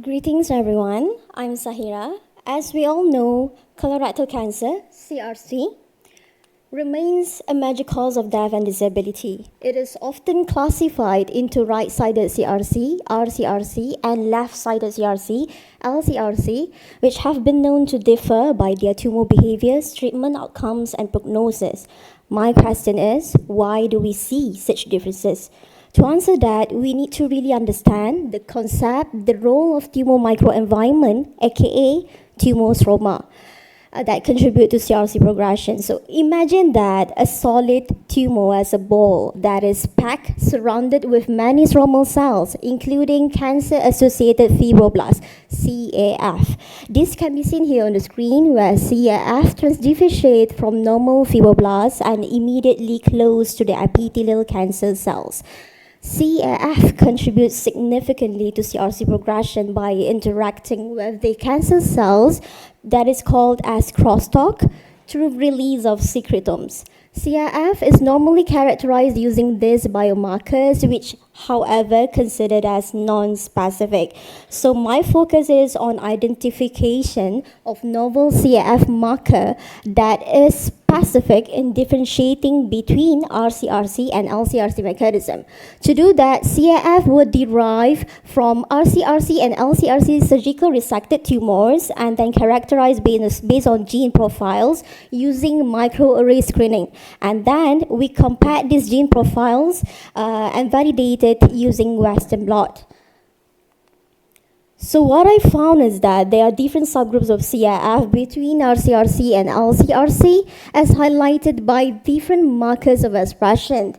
Greetings everyone, I'm Sahira. As we all know, colorectal cancer, CRC, remains a major cause of death and disability. It is often classified into right-sided CRC, RCRC, and left-sided CRC, LCRC, which have been known to differ by their tumor behaviors, treatment outcomes, and prognosis. My question is, why do we see such differences? To answer that, we need to really understand the concept, the role of tumor microenvironment, aka tumor stroma, that contribute to CRC progression. So imagine that a solid tumor as a ball that is packed, surrounded with many stromal cells, including cancer-associated fibroblasts, CAF. This can be seen here on the screen, where CAF transdifferentiate from normal fibroblasts and immediately close to the epithelial cancer cells. CAF contributes significantly to CRC progression by interacting with the cancer cells that is called as crosstalk through release of secretomes. CAF is normally characterized using these biomarkers, which, however, considered as non-specific. So my focus is on identification of novel CAF marker that is specific in differentiating between RCRC and LCRC mechanism. To do that, CAF would derive from RCRC and LCRC surgical resected tumors and then characterized based on gene profiles using microarray screening. And then we compared these gene profiles and validated using Western blot. So what I found is that there are different subgroups of CAF between RCRC and LCRC, as highlighted by different markers of expression.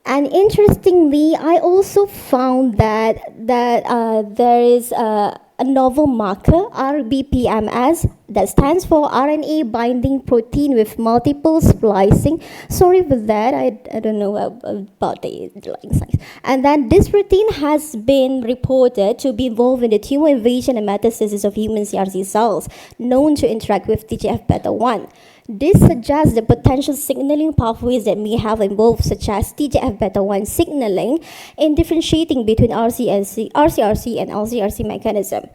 And interestingly, I also found that there is a novel marker, RBPMS, that stands for RNA binding protein with multiple splicing. Sorry for that, I don't know about the line size. And then this protein has been reported to be involved in the tumor invasion and metastasis of human CRC cells, known to interact with TGF-beta1. This suggests the potential signaling pathways that may have involved, such as TGF-beta1 signaling in differentiating between RCRC and LCRC mechanism.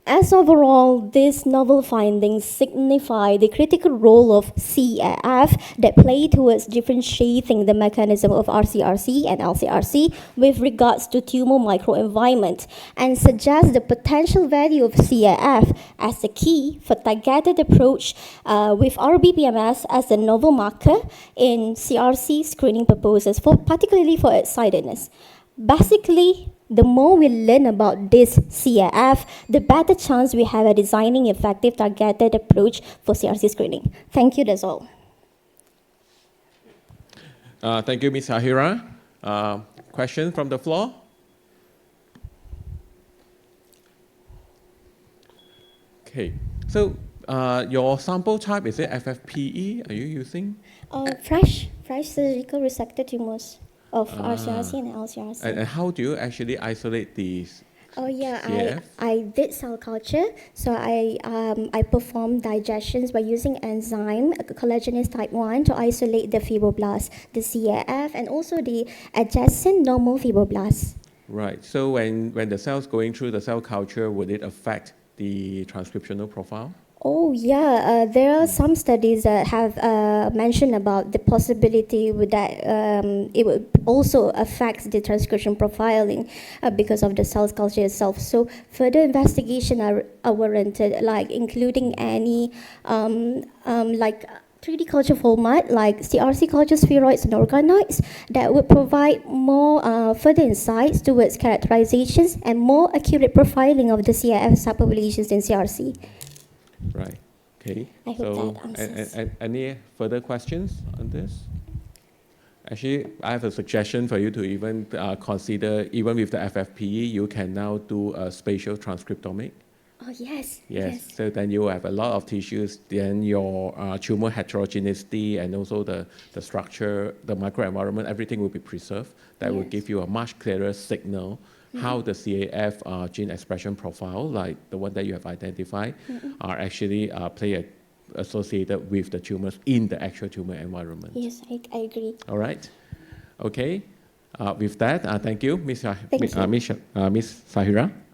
As overall, these novel findings signify the critical role of CAF that play towards differentiating the mechanism of RCRC and LCRC with regards to tumor microenvironment, and suggest the potential value of CAF as the key for targeted approach with RBPMS as a novel marker in CRC screening purposes, particularly for its-sidedness. Basically, the more we learn about this CAF, the better chance we have at designing effective targeted approach for CRC screening. Thank you, that's all. Thank you, Ms. Sahira. Question from the floor? Okay, so your sample type, is it FFPE? Are you using? Fresh surgical resected tumors of RCRC and LCRC. And how do you actually isolate these? Oh yeah, CAF? I did cell culture. So I performed digestions by using enzyme collagenase type 1 to isolate the fibroblasts, the CAF, and also the adjacent normal fibroblasts. Right. So when the cell's going through the cell culture, would it affect the transcriptional profile? Oh yeah, there are some studies that have mentioned about the possibility that it would also affect the transcription profiling because of the cell culture itself. So further investigation are warranted, like including any like 3D culture format like CRC culture spheroids and organoids that would provide more further insights towards characterizations and more accurate profiling of the CAF subpopulations in CRC. Right. Okay. I hope that answers. Any further questions on this? Actually, I have a suggestion for you to even consider, even with the FFPE, you can now do a spatial transcriptomic. Oh, yes. Yes. So then you have a lot of tissues, then your tumor heterogeneity and also the structure, the microenvironment, everything will be preserved. That will give you a much clearer signal how the CAF gene expression profile, like the one that you have identified, are actually associated with the tumors in the actual tumor environment. Yes, I agree. All right. Okay. With that, thank you, Thank you. Miss Sahira.